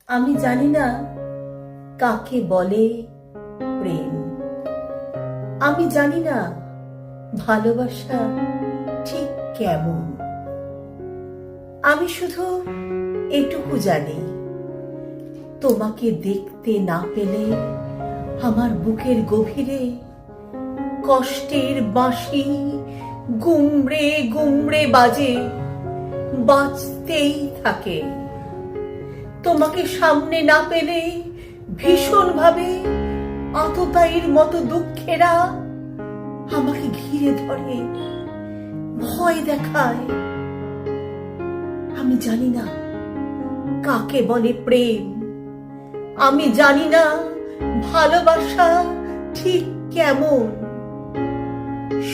আমি জানি না কাকে বলে প্রেম। আমি জানি না ভালোবাসা ঠিক কেমন। আমি শুধু এটুকু জানি, তোমাকে দেখতে না পেলে আমার বুকের গভীরে কষ্টের বাঁশি গুমড়ে গুমড়ে বাজে, বাজতেই থাকে। তোমাকে সামনে না পেলে ভীষণ ভাবে আততায়ীর মতো দুঃখেরা আমাকে ঘিরে ধরে, ভয় দেখায়। আমি জানি না কাকে বলে প্রেম। আমি জানি না ভালোবাসা ঠিক কেমন।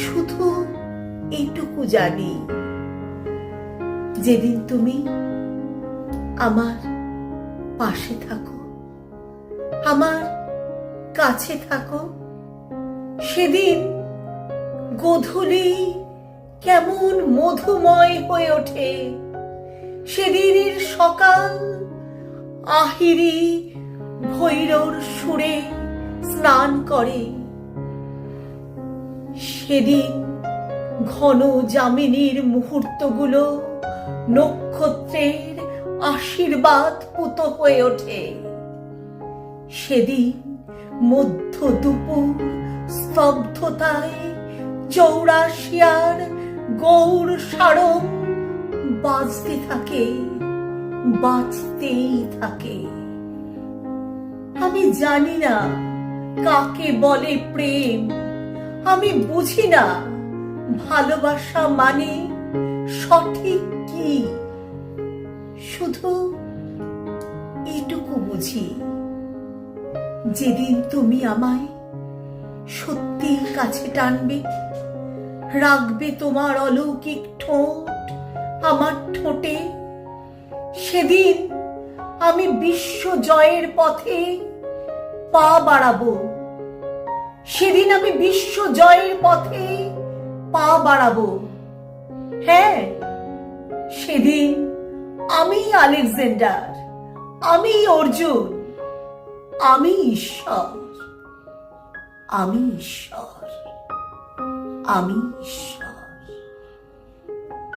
শুধু এইটুকু জানি, যেদিন তুমি আমার পাশে থাকো, আমার কাছে থাকো, সেদিন গোধূলি কেমন মধুময় হয়ে ওঠে। সেদিনের সকাল আহিরি ভৈরর সুরে স্নান করে। সেদিন ঘন যামিনীর মুহূর্তগুলো নক্ষত্রের আশীর্বাদ পুত হয়ে ওঠে। সেদিন মধ্য দুপুর স্তব্ধতায় চৌরাশিয়ার গৌর সারং বাজতে থাকে, বাজতেই থাকে। আমি জানি না কাকে বলে প্রেম। আমি বুঝি না ভালোবাসা মানে সঠিক কি। শুধু এইটুকু বুঝি, যেদিন তুমি আমায় সত্যির কাছে টানবে, রাখবে তোমার অলৌকিক ঠোঁট আমার ঠোঁটে, সেদিন আমি বিশ্ব জয়ের পথে পা বাড়াবো। সেদিন আমি বিশ্ব জয়ের পথে পা বাড়াবো। হ্যাঁ, সেদিন আমি আলেকজান্ডার, আমি অর্জুন, আমি ঈশ্বর, আমি ঈশ্বর, আমি ঈশ্বর।